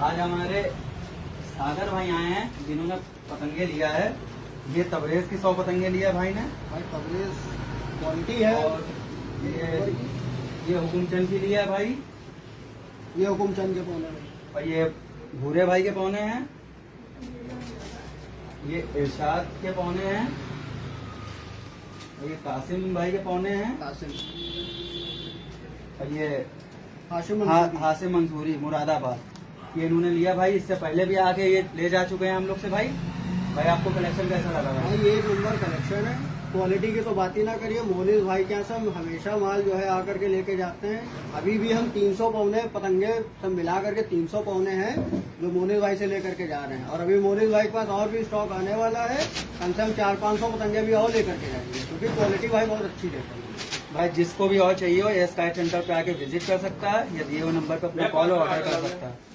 आज हमारे सागर भाई आए हैं जिन्होंने पतंगे लिया है। ये तबरेज की 100 पतंगे लिया है भाई ने। भाई तबरेज क्वालिटी है। और ये हुकुमचंद की लिया है भाई। ये हुकुमचंद के पौने में। और ये भूरे भाई के पौने हैं। ये इरशाद के पौने हैं। और ये कासिम भाई के पौने हैं। कासिम और ये हाशिम हासिम मंसूरी मुरादाबाद। ये इन्होंने लिया भाई। इससे पहले भी आके ये ले जा चुके हैं हम लोग से भाई। भाई आपको कलेक्शन कैसा लगा भाई? भाई ये नंबर कलेक्शन है। क्वालिटी की तो बात ही ना करिए। मोनिस भाई के यहाँ से हम हमेशा माल जो है आकर के लेके जाते हैं। अभी भी हम 300 पौने पतंगे सब मिला करके 300 पौने हैं जो मोनिस भाई से लेकर के जा रहे हैं। और अभी मोनिस भाई के पास और भी स्टॉक आने वाला है। कम से कम 400-500 पतंगे भी और लेकर के जाएंगे क्योंकि क्वालिटी भाई बहुत अच्छी देते हैं। भाई जिसको भी और चाहिए हो ये स्काई सेंटर पे आके विजिट कर सकता है या दिए हुए नंबर पे अपना कॉल और ऑर्डर कर सकता है।